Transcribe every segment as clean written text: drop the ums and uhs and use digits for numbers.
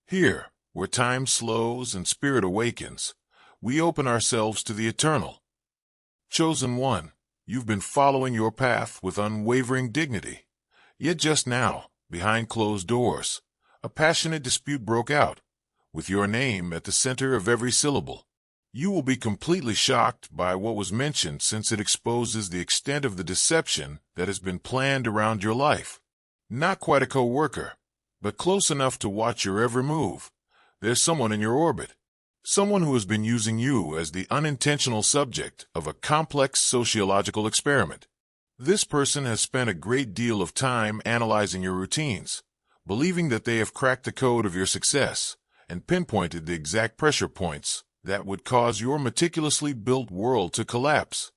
Here, where time slows and spirit awakens, we open ourselves to the eternal. Chosen one, you've been following your path with unwavering dignity. Yet just now, behind closed doors, a passionate dispute broke out, with your name at the center of every syllable. You will be completely shocked by what was mentioned, since it exposes the extent of the deception that has been planned around your life. Not quite a co-worker, but close enough to watch your every move. There's someone in your orbit. Someone who has been using you as the unintentional subject of a complex sociological experiment. This person has spent a great deal of time analyzing your routines, believing that they have cracked the code of your success and pinpointed the exact pressure points that would cause your meticulously built world to collapse.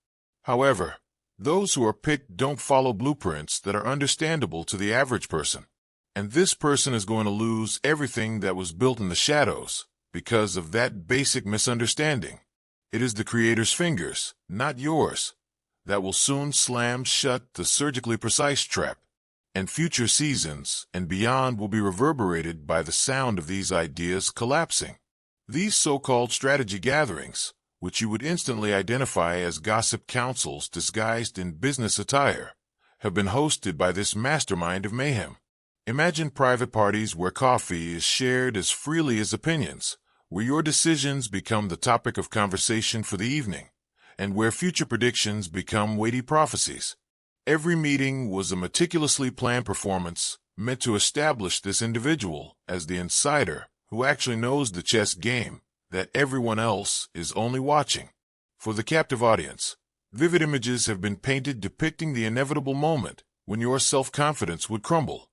However, those who are picked don't follow blueprints that are understandable to the average person. And this person is going to lose everything that was built in the shadows because of that basic misunderstanding. It is the Creator's fingers, not yours, that will soon slam shut the surgically precise trap, and future seasons and beyond will be reverberated by the sound of these ideas collapsing. These so-called strategy gatherings, which you would instantly identify as gossip councils disguised in business attire, have been hosted by this mastermind of mayhem. Imagine private parties where coffee is shared as freely as opinions, where your decisions become the topic of conversation for the evening, and where future predictions become weighty prophecies. Every meeting was a meticulously planned performance meant to establish this individual as the insider who actually knows the chess game that everyone else is only watching. For the captive audience, vivid images have been painted depicting the inevitable moment when your self-confidence would crumble,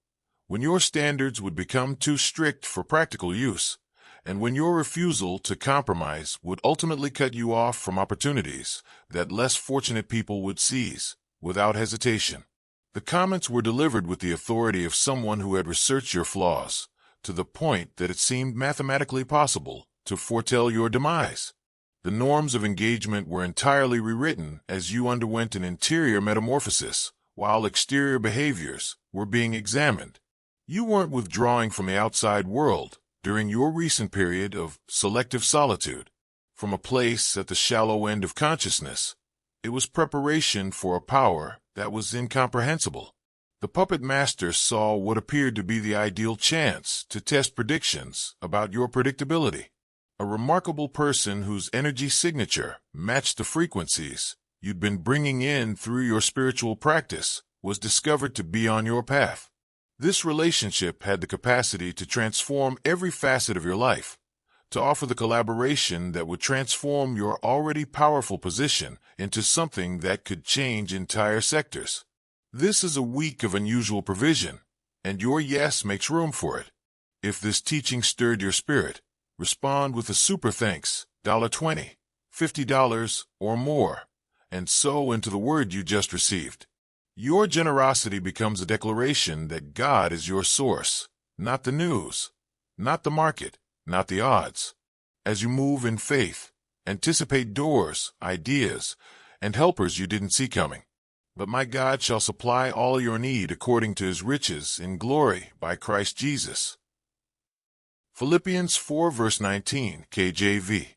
when your standards would become too strict for practical use, and when your refusal to compromise would ultimately cut you off from opportunities that less fortunate people would seize without hesitation. The comments were delivered with the authority of someone who had researched your flaws, to the point that it seemed mathematically possible to foretell your demise. The norms of engagement were entirely rewritten as you underwent an interior metamorphosis, while exterior behaviors were being examined. You weren't withdrawing from the outside world during your recent period of selective solitude, from a place at the shallow end of consciousness. It was preparation for a power that was incomprehensible. The puppet master saw what appeared to be the ideal chance to test predictions about your predictability. A remarkable person whose energy signature matched the frequencies you'd been bringing in through your spiritual practice was discovered to be on your path. This relationship had the capacity to transform every facet of your life, to offer the collaboration that would transform your already powerful position into something that could change entire sectors. This is a week of unusual provision, and your yes makes room for it. If this teaching stirred your spirit, respond with a super thanks, $20, $50, or more, and sow into the word you just received. Your generosity becomes a declaration that God is your source, not the news, not the market, not the odds. As you move in faith, anticipate doors, ideas, and helpers you didn't see coming. But my God shall supply all your need according to his riches in glory by Christ Jesus. Philippians 4 verse 19, KJV.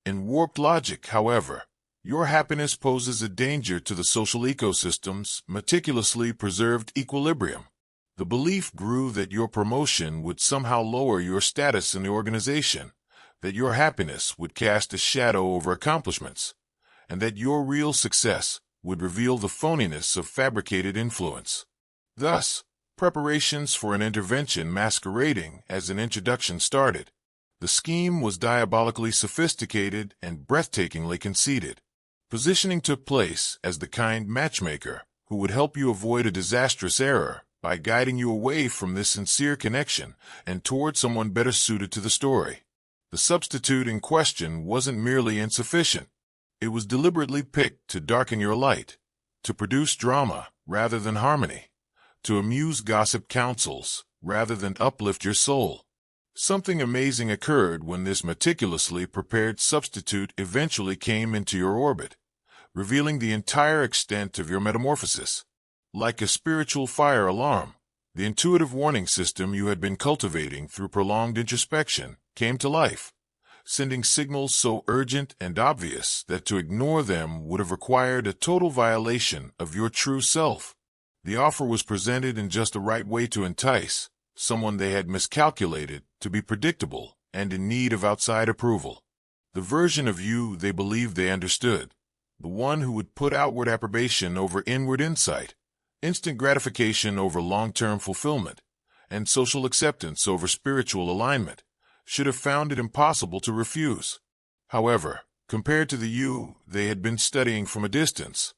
In warped logic, however, your happiness poses a danger to the social ecosystem's meticulously preserved equilibrium. The belief grew that your promotion would somehow lower your status in the organization, that your happiness would cast a shadow over accomplishments, and that your real success would reveal the phoniness of fabricated influence. Thus, preparations for an intervention masquerading as an introduction started. The scheme was diabolically sophisticated and breathtakingly conceited. Positioning took place as the kind matchmaker who would help you avoid a disastrous error by guiding you away from this sincere connection and toward someone better suited to the story. The substitute in question wasn't merely insufficient. It was deliberately picked to darken your light, to produce drama rather than harmony, to amuse gossip councils rather than uplift your soul. Something amazing occurred when this meticulously prepared substitute eventually came into your orbit, revealing the entire extent of your metamorphosis. Like a spiritual fire alarm, The intuitive warning system you had been cultivating through prolonged introspection came to life, sending signals so urgent and obvious that to ignore them would have required a total violation of your true self. The offer was presented in just the right way to entice someone they had miscalculated to be predictable and in need of outside approval. The version of you they believed they understood, the one who would put outward approbation over inward insight, instant gratification over long-term fulfillment, and social acceptance over spiritual alignment, should have found it impossible to refuse. However, compared to the you they had been studying from a distance,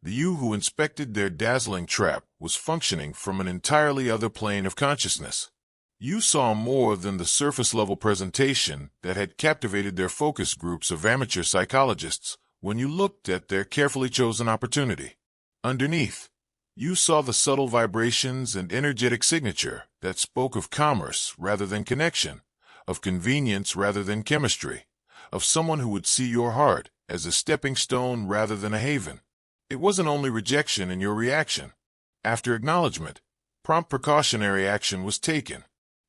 the you who inspected their dazzling trap was functioning from an entirely other plane of consciousness. You saw more than the surface-level presentation that had captivated their focus groups of amateur psychologists when you looked at their carefully chosen opportunity. Underneath, you saw the subtle vibrations and energetic signature that spoke of commerce rather than connection, of convenience rather than chemistry, of someone who would see your heart as a stepping stone rather than a haven. It wasn't only rejection in your reaction. After acknowledgement, prompt precautionary action was taken.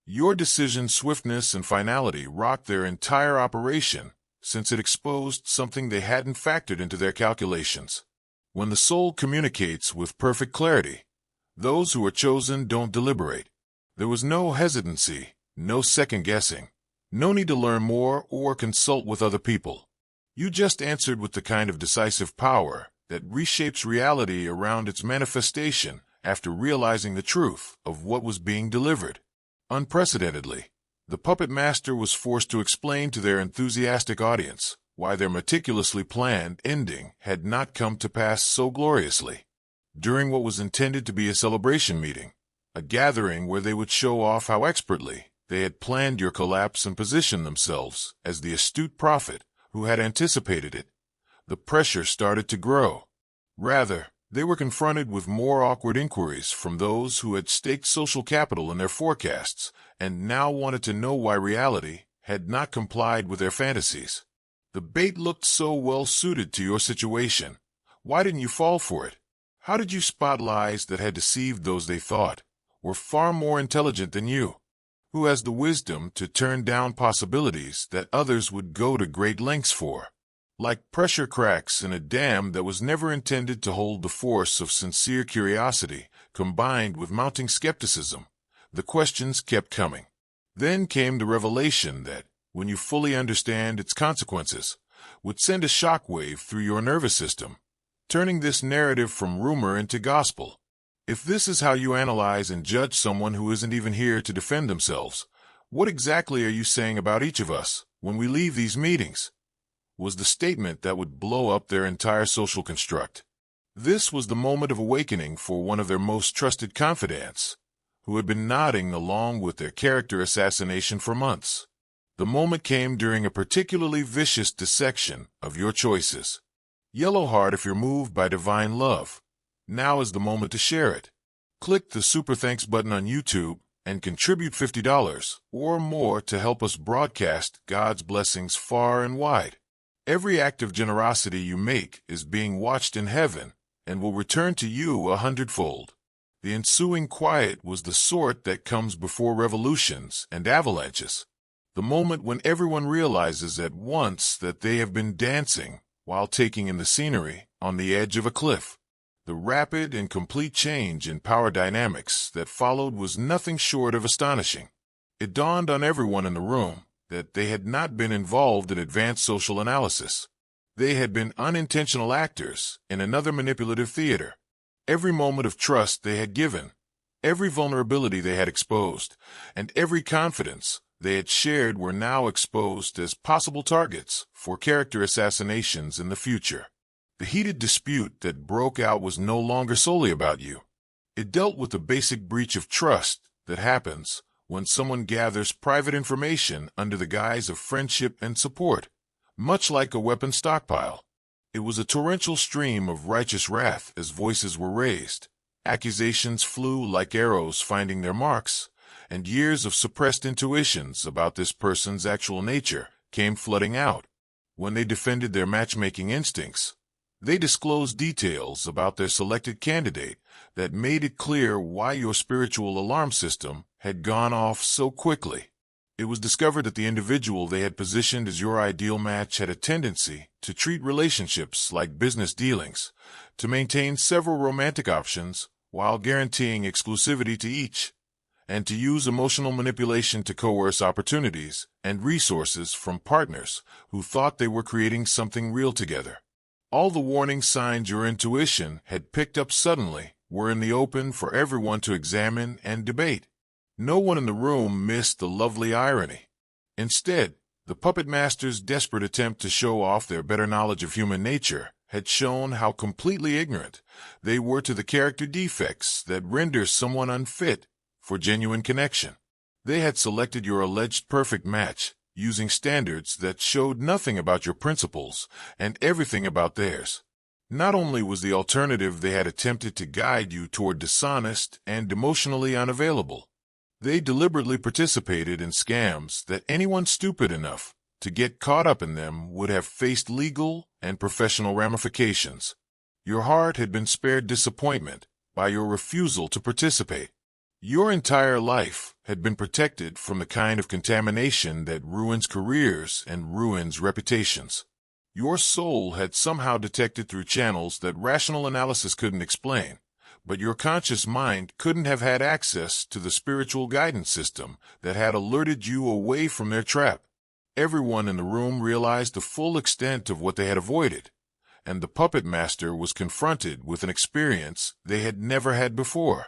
Your decision's swiftness and finality rocked their entire operation, since it exposed something they hadn't factored into their calculations. When the soul communicates with perfect clarity, those who are chosen don't deliberate. There was no hesitancy, no second-guessing, no need to learn more or consult with other people. You just answered with the kind of decisive power that reshapes reality around its manifestation after realizing the truth of what was being delivered. Unprecedentedly, the puppet master was forced to explain to their enthusiastic audience why their meticulously planned ending had not come to pass so gloriously. During what was intended to be a celebration meeting, a gathering where they would show off how expertly they had planned your collapse and positioned themselves as the astute prophet who had anticipated it, the pressure started to grow. Rather, they were confronted with more awkward inquiries from those who had staked social capital in their forecasts and now wanted to know why reality had not complied with their fantasies. The bait looked so well suited to your situation. Why didn't you fall for it? How did you spot lies that had deceived those they thought were far more intelligent than you? Who has the wisdom to turn down possibilities that others would go to great lengths for? Like pressure cracks in a dam that was never intended to hold the force of sincere curiosity, combined with mounting skepticism, the questions kept coming. Then came the revelation that, when you fully understand its consequences, would send a shockwave through your nervous system, turning this narrative from rumor into gospel. If this is how you analyze and judge someone who isn't even here to defend themselves, what exactly are you saying about each of us when we leave these meetings? Was the statement that would blow up their entire social construct. This was the moment of awakening for one of their most trusted confidants, who had been nodding along with their character assassination for months. The moment came during a particularly vicious dissection of your choices. Yellow heart if you're moved by divine love. Now is the moment to share it. Click the Super Thanks button on YouTube and contribute $50 or more to help us broadcast God's blessings far and wide. Every act of generosity you make is being watched in heaven and will return to you 100-fold. The ensuing quiet was the sort that comes before revolutions and avalanches. The moment when everyone realizes at once that they have been dancing while taking in the scenery on the edge of a cliff. The rapid and complete change in power dynamics that followed was nothing short of astonishing. It dawned on everyone in the room that they had not been involved in advanced social analysis. They had been unintentional actors in another manipulative theater. Every moment of trust they had given, every vulnerability they had exposed, and every confidence they had shared were now exposed as possible targets for character assassinations in the future. The heated dispute that broke out was no longer solely about you. It dealt with the basic breach of trust that happens when someone gathers private information under the guise of friendship and support, much like a weapon stockpile. It was a torrential stream of righteous wrath as voices were raised, accusations flew like arrows finding their marks, and years of suppressed intuitions about this person's actual nature came flooding out. When they defended their matchmaking instincts, They disclosed details about their selected candidate that made it clear why your spiritual alarm system had gone off so quickly. It was discovered that the individual they had positioned as your ideal match had a tendency to treat relationships like business dealings, to maintain several romantic options while guaranteeing exclusivity to each, and to use emotional manipulation to coerce opportunities and resources from partners who thought they were creating something real together. All the warning signs your intuition had picked up suddenly were in the open for everyone to examine and debate. No one in the room missed the lovely irony. Instead, the puppet master's desperate attempt to show off their better knowledge of human nature had shown how completely ignorant they were to the character defects that render someone unfit for genuine connection. They had selected your alleged perfect match using standards that showed nothing about your principles and everything about theirs. Not only was the alternative they had attempted to guide you toward dishonest and emotionally unavailable, they deliberately participated in scams that anyone stupid enough to get caught up in them would have faced legal and professional ramifications. Your heart had been spared disappointment by your refusal to participate. Your entire life had been protected from the kind of contamination that ruins careers and ruins reputations. Your soul had somehow detected through channels that rational analysis couldn't explain, but your conscious mind couldn't have had access to the spiritual guidance system that had alerted you away from their trap. Everyone in the room realized the full extent of what they had avoided, and the puppet master was confronted with an experience they had never had before.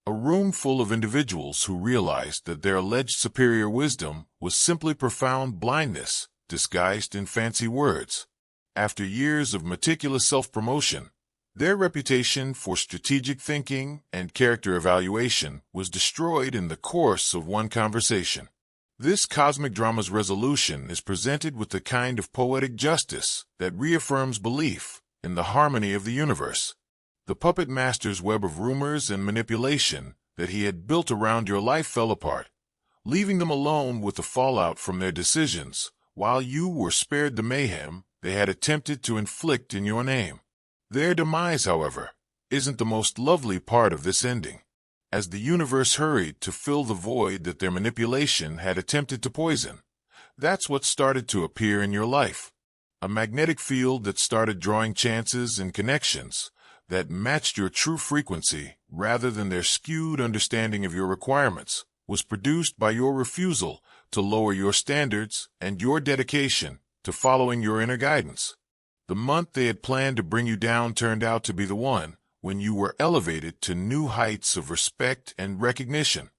A room full of individuals who realized that their alleged superior wisdom was simply profound blindness disguised in fancy words. After years of meticulous self-promotion, their reputation for strategic thinking and character evaluation was destroyed in the course of one conversation. This cosmic drama's resolution is presented with the kind of poetic justice that reaffirms belief in the harmony of the universe. The puppet master's web of rumors and manipulation that he had built around your life fell apart, leaving them alone with the fallout from their decisions, while you were spared the mayhem they had attempted to inflict in your name. Their demise, however, isn't the most lovely part of this ending. As the universe hurried to fill the void that their manipulation had attempted to poison, that's what started to appear in your life. A magnetic field that started drawing chances and connections that matched your true frequency rather than their skewed understanding of your requirements was produced by your refusal to lower your standards and your dedication to following your inner guidance. The month they had planned to bring you down turned out to be the one when you were elevated to new heights of respect and recognition.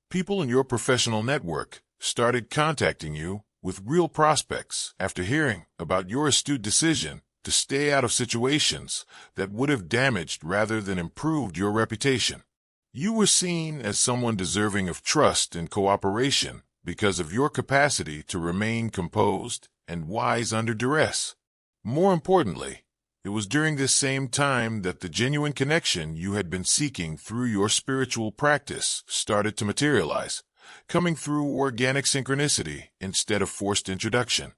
People in your professional network started contacting you with real prospects after hearing about your astute decision to stay out of situations that would have damaged rather than improved your reputation. You were seen as someone deserving of trust and cooperation because of your capacity to remain composed and wise under duress. More importantly, it was during this same time that the genuine connection you had been seeking through your spiritual practice started to materialize, coming through organic synchronicity instead of forced introduction.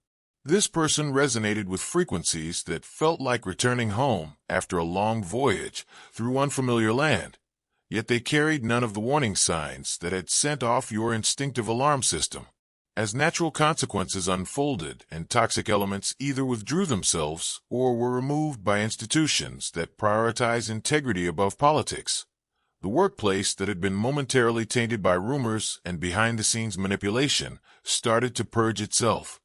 This person resonated with frequencies that felt like returning home after a long voyage through unfamiliar land, yet they carried none of the warning signs that had sent off your instinctive alarm system. As natural consequences unfolded and toxic elements either withdrew themselves or were removed by institutions that prioritize integrity above politics, the workplace that had been momentarily tainted by rumors and behind-the-scenes manipulation started to purge itself.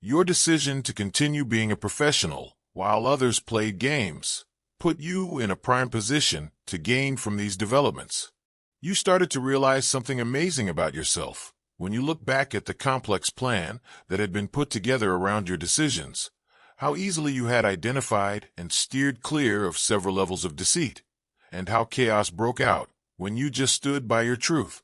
Your decision to continue being a professional while others played games put you in a prime position to gain from these developments. You started to realize something amazing about yourself. When you look back at the complex plan that had been put together around your decisions, how easily you had identified and steered clear of several levels of deceit, and how chaos broke out when you just stood by your truth.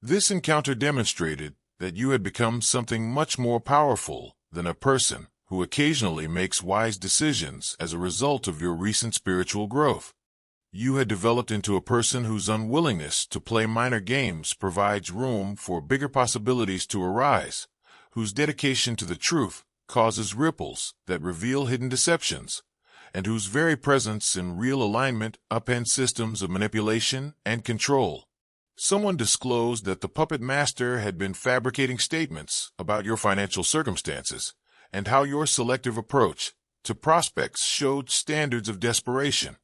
This encounter demonstrated that you had become something much more powerful than a person who occasionally makes wise decisions as a result of your recent spiritual growth. You had developed into a person whose unwillingness to play minor games provides room for bigger possibilities to arise, whose dedication to the truth causes ripples that reveal hidden deceptions, and whose very presence in real alignment upends systems of manipulation and control. Someone disclosed that the puppet master had been fabricating statements about your financial circumstances and how your selective approach to prospects showed standards of desperation.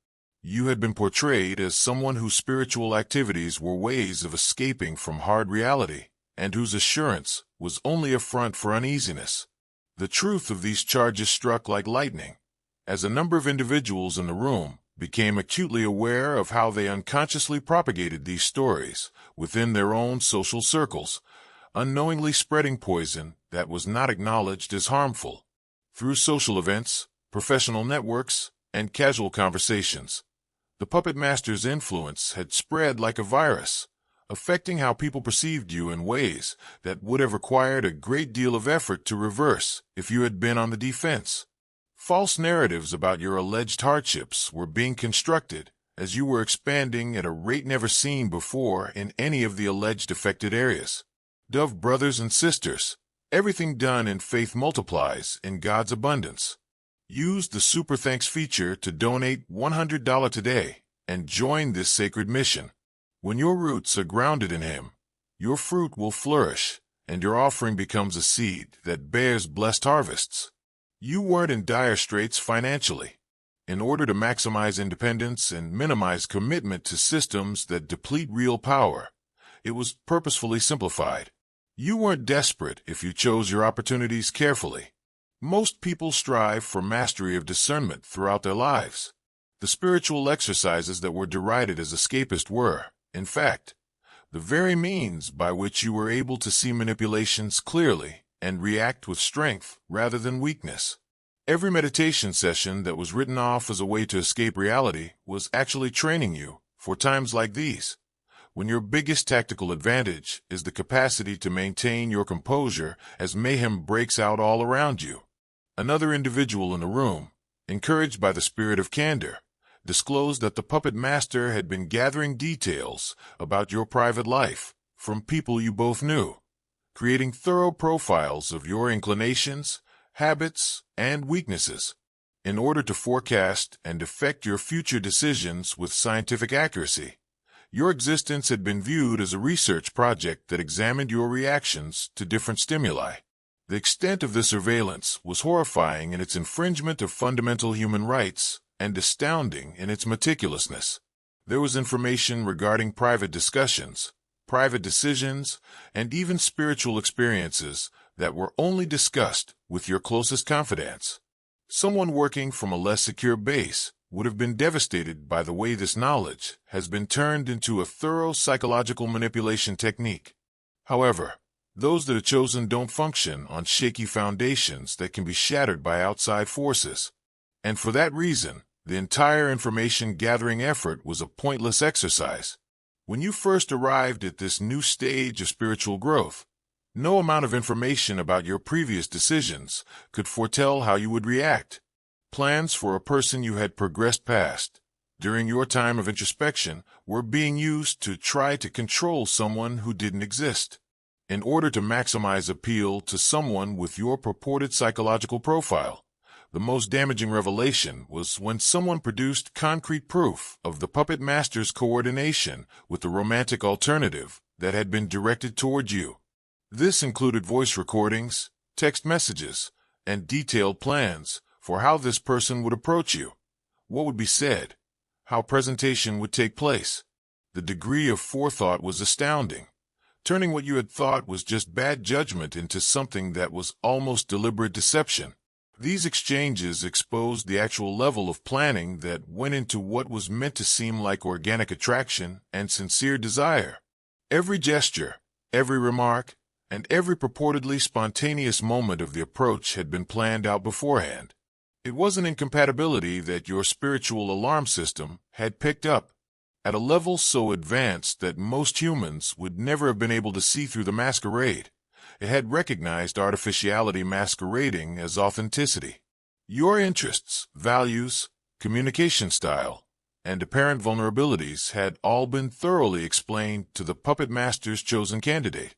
You had been portrayed as someone whose spiritual activities were ways of escaping from hard reality, and whose assurance was only a front for uneasiness. The truth of these charges struck like lightning, as a number of individuals in the room became acutely aware of how they unconsciously propagated these stories within their own social circles, unknowingly spreading poison that was not acknowledged as harmful. Through social events, professional networks, and casual conversations, the puppet master's influence had spread like a virus, affecting how people perceived you in ways that would have required a great deal of effort to reverse if you had been on the defense. False narratives about your alleged hardships were being constructed as you were expanding at a rate never seen before in any of the alleged affected areas. Dove brothers and sisters, everything done in faith multiplies in God's abundance. Use the Super Thanks feature to donate $100 today and join this sacred mission. When your roots are grounded in Him, your fruit will flourish, and your offering becomes a seed that bears blessed harvests. You weren't in dire straits financially. In order to maximize independence and minimize commitment to systems that deplete real power, it was purposefully simplified. You weren't desperate if you chose your opportunities carefully. Most people strive for mastery of discernment throughout their lives. The spiritual exercises that were derided as escapist were, in fact, the very means by which you were able to see manipulations clearly and react with strength rather than weakness. Every meditation session that was written off as a way to escape reality was actually training you for times like these, when your biggest tactical advantage is the capacity to maintain your composure as mayhem breaks out all around you. Another individual in the room, encouraged by the spirit of candor, disclosed that the puppet master had been gathering details about your private life from people you both knew, creating thorough profiles of your inclinations, habits, and weaknesses. In order to forecast and affect your future decisions with scientific accuracy, your existence had been viewed as a research project that examined your reactions to different stimuli. The extent of the surveillance was horrifying in its infringement of fundamental human rights and astounding in its meticulousness. There was information regarding private discussions, private decisions, and even spiritual experiences that were only discussed with your closest confidants. Someone working from a less secure base would have been devastated by the way this knowledge has been turned into a thorough psychological manipulation technique. However, those that are chosen don't function on shaky foundations that can be shattered by outside forces. And for that reason, the entire information-gathering effort was a pointless exercise. When you first arrived at this new stage of spiritual growth, no amount of information about your previous decisions could foretell how you would react. Plans for a person you had progressed past during your time of introspection were being used to try to control someone who didn't exist. In order to maximize appeal to someone with your purported psychological profile, the most damaging revelation was when someone produced concrete proof of the puppet master's coordination with the romantic alternative that had been directed toward you. This included voice recordings, text messages, and detailed plans for how this person would approach you, what would be said, how presentation would take place. The degree of forethought was astounding, turning what you had thought was just bad judgment into something that was almost deliberate deception. These exchanges exposed the actual level of planning that went into what was meant to seem like organic attraction and sincere desire. Every gesture, every remark, and every purportedly spontaneous moment of the approach had been planned out beforehand. It was an incompatibility that your spiritual alarm system had picked up, at a level so advanced that most humans would never have been able to see through the masquerade. It had recognized artificiality masquerading as authenticity. Your interests, values, communication style, and apparent vulnerabilities had all been thoroughly explained to the puppet master's chosen candidate,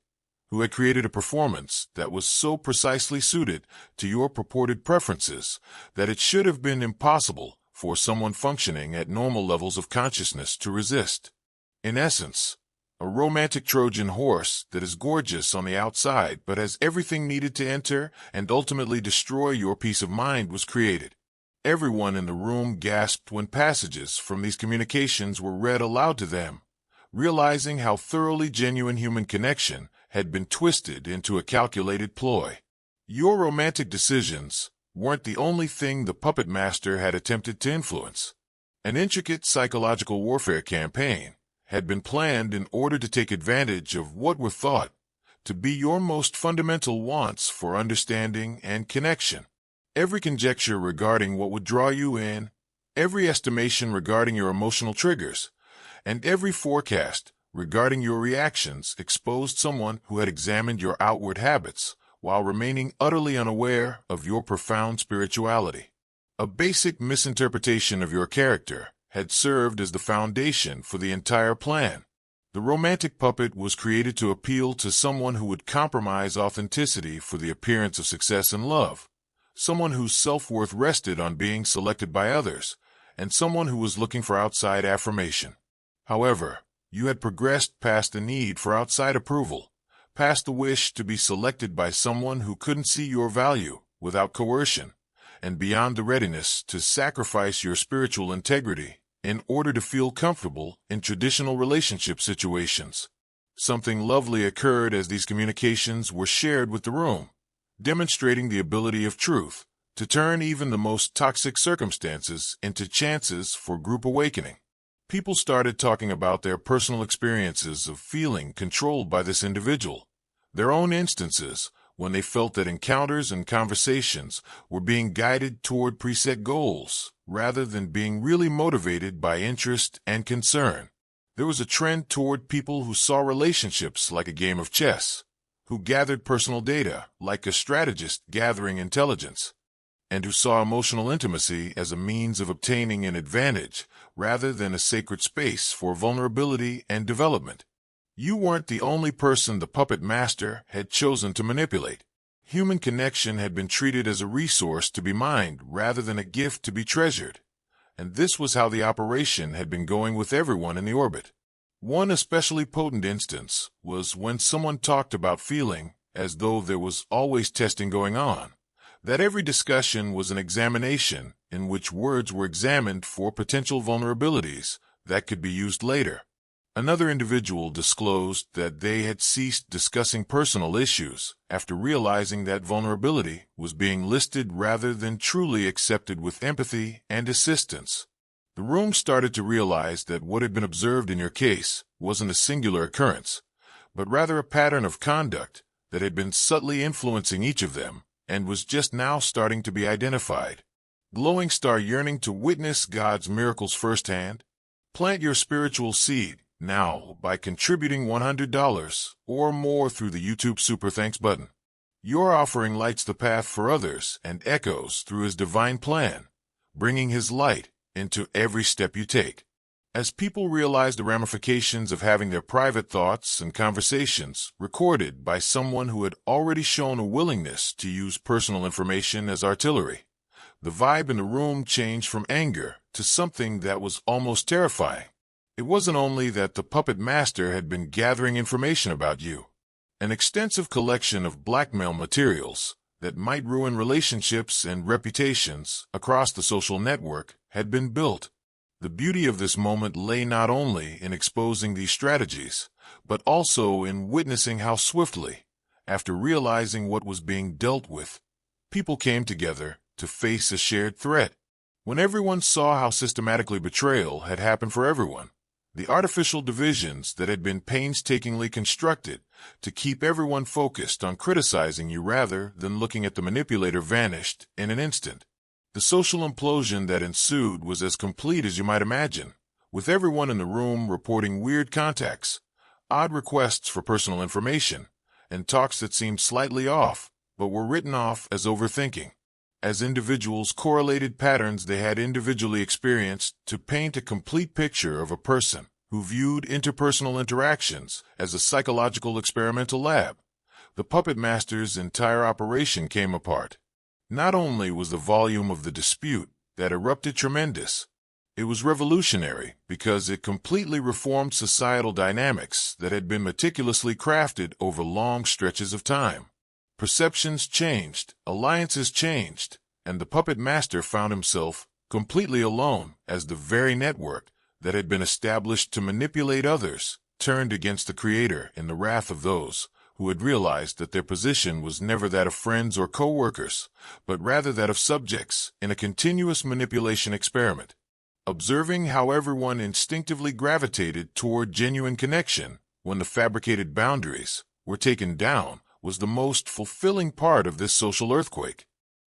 who had created a performance that was so precisely suited to your purported preferences that it should have been impossible for someone functioning at normal levels of consciousness to resist. In essence, a romantic Trojan horse that is gorgeous on the outside but has everything needed to enter and ultimately destroy your peace of mind was created. Everyone in the room gasped when passages from these communications were read aloud to them, realizing how thoroughly genuine human connection had been twisted into a calculated ploy. Your romantic decisions weren't the only thing the puppet master had attempted to influence. An intricate psychological warfare campaign had been planned in order to take advantage of what were thought to be your most fundamental wants for understanding and connection. Every conjecture regarding what would draw you in, every estimation regarding your emotional triggers, and every forecast regarding your reactions exposed someone who had examined your outward habits while remaining utterly unaware of your profound spirituality. A basic misinterpretation of your character had served as the foundation for the entire plan. The romantic puppet was created to appeal to someone who would compromise authenticity for the appearance of success and love, someone whose self-worth rested on being selected by others, and someone who was looking for outside affirmation. However, you had progressed past the need for outside approval, past the wish to be selected by someone who couldn't see your value without coercion, and beyond the readiness to sacrifice your spiritual integrity in order to feel comfortable in traditional relationship situations. Something lovely occurred as these communications were shared with the room, demonstrating the ability of truth to turn even the most toxic circumstances into chances for group awakening. People started talking about their personal experiences of feeling controlled by this individual, their own instances when they felt that encounters and conversations were being guided toward preset goals rather than being really motivated by interest and concern. There was a trend toward people who saw relationships like a game of chess, who gathered personal data like a strategist gathering intelligence, and who saw emotional intimacy as a means of obtaining an advantage rather than a sacred space for vulnerability and development. You weren't the only person the puppet master had chosen to manipulate. Human connection had been treated as a resource to be mined rather than a gift to be treasured, and this was how the operation had been going with everyone in the orbit. One especially potent instance was when someone talked about feeling as though there was always testing going on, that every discussion was an examination in which words were examined for potential vulnerabilities that could be used later. Another individual disclosed that they had ceased discussing personal issues after realizing that vulnerability was being listed rather than truly accepted with empathy and assistance. The room started to realize that what had been observed in your case wasn't a singular occurrence, but rather a pattern of conduct that had been subtly influencing each of them and was just now starting to be identified. Glowing star yearning to witness God's miracles firsthand? Plant your spiritual seed now by contributing $100 or more through the YouTube Super Thanks button. Your offering lights the path for others and echoes through His divine plan, bringing His light into every step you take. As people realize the ramifications of having their private thoughts and conversations recorded by someone who had already shown a willingness to use personal information as artillery, the vibe in the room changed from anger to something that was almost terrifying. It wasn't only that the puppet master had been gathering information about you. An extensive collection of blackmail materials that might ruin relationships and reputations across the social network had been built. The beauty of this moment lay not only in exposing these strategies, but also in witnessing how swiftly, after realizing what was being dealt with, people came together to face a shared threat. When everyone saw how systematically betrayal had happened for everyone, the artificial divisions that had been painstakingly constructed to keep everyone focused on criticizing you rather than looking at the manipulator vanished in an instant. The social implosion that ensued was as complete as you might imagine, with everyone in the room reporting weird contacts, odd requests for personal information, and talks that seemed slightly off, but were written off as overthinking. As individuals correlated patterns they had individually experienced to paint a complete picture of a person who viewed interpersonal interactions as a psychological experimental lab, the puppet master's entire operation came apart. Not only was the volume of the dispute that erupted tremendous. It was revolutionary because it completely reformed societal dynamics that had been meticulously crafted over long stretches of time. Perceptions changed, alliances changed, and the puppet master found himself completely alone as the very network that had been established to manipulate others turned against the creator in the wrath of those who had realized that their position was never that of friends or co-workers, but rather that of subjects in a continuous manipulation experiment. Observing how everyone instinctively gravitated toward genuine connection when the fabricated boundaries were taken down was the most fulfilling part of this social earthquake.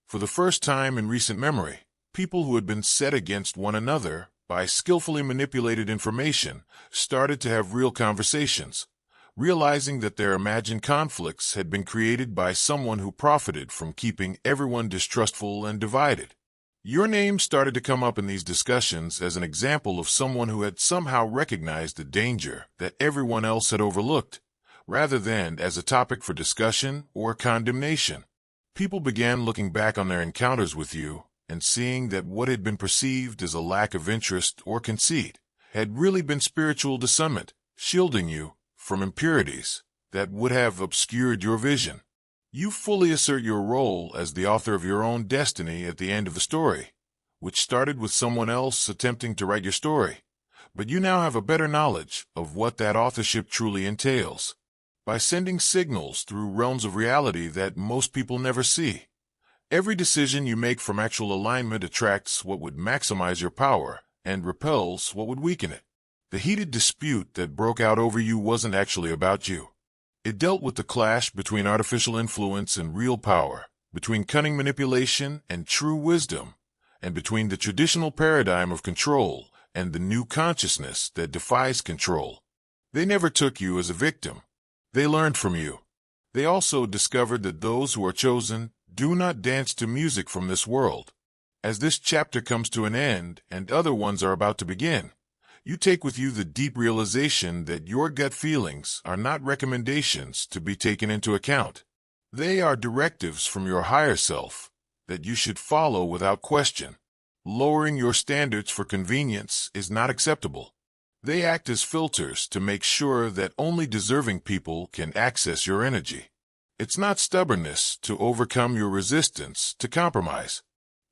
For the first time in recent memory, people who had been set against one another by skillfully manipulated information started to have real conversations, realizing that their imagined conflicts had been created by someone who profited from keeping everyone distrustful and divided. Your name started to come up in these discussions as an example of someone who had somehow recognized the danger that everyone else had overlooked, rather than as a topic for discussion or condemnation. People began looking back on their encounters with you and seeing that what had been perceived as a lack of interest or conceit had really been spiritual discernment, shielding you from impurities that would have obscured your vision. You fully assert your role as the author of your own destiny at the end of the story, which started with someone else attempting to write your story, but you now have a better knowledge of what that authorship truly entails. By sending signals through realms of reality that most people never see, every decision you make from actual alignment attracts what would maximize your power and repels what would weaken it. The heated dispute that broke out over you wasn't actually about you. It dealt with the clash between artificial influence and real power, between cunning manipulation and true wisdom, and between the traditional paradigm of control and the new consciousness that defies control. They never took you as a victim. They learned from you. They also discovered that those who are chosen do not dance to music from this world. As this chapter comes to an end and other ones are about to begin, you take with you the deep realization that your gut feelings are not recommendations to be taken into account. They are directives from your higher self that you should follow without question. Lowering your standards for convenience is not acceptable. They act as filters to make sure that only deserving people can access your energy. It's not stubbornness to overcome your resistance to compromise.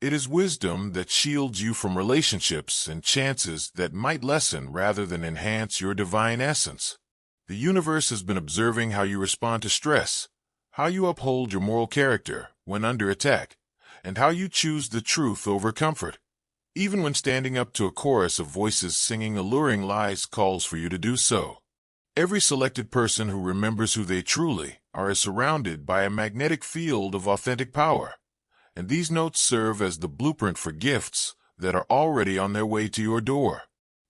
It is wisdom that shields you from relationships and chances that might lessen rather than enhance your divine essence. The universe has been observing how you respond to stress, how you uphold your moral character when under attack, and how you choose the truth over comfort. Even when standing up to a chorus of voices singing alluring lies calls for you to do so. Every selected person who remembers who they truly are is surrounded by a magnetic field of authentic power. And these notes serve as the blueprint for gifts that are already on their way to your door.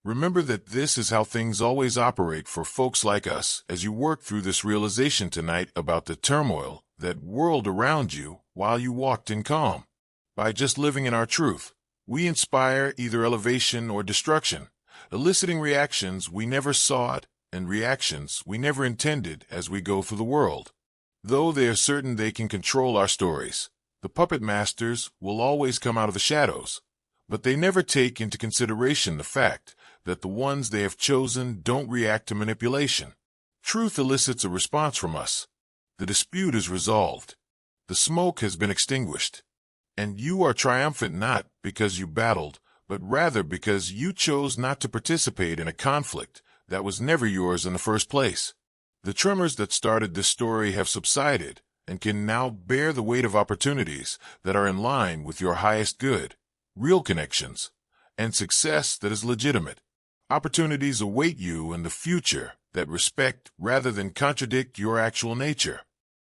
Remember that this is how things always operate for folks like us as you work through this realization tonight about the turmoil that whirled around you while you walked in calm. By just living in our truth, we inspire either elevation or destruction, eliciting reactions we never sought and reactions we never intended as we go through the world. Though they are certain they can control our stories, the puppet masters will always come out of the shadows, but they never take into consideration the fact that the ones they have chosen don't react to manipulation. Truth elicits a response from us. The dispute is resolved. The smoke has been extinguished. And you are triumphant not because you battled, but rather because you chose not to participate in a conflict that was never yours in the first place. The tremors that started this story have subsided, and can now bear the weight of opportunities that are in line with your highest good, real connections, and success that is legitimate. Opportunities await you in the future that respect rather than contradict your actual nature.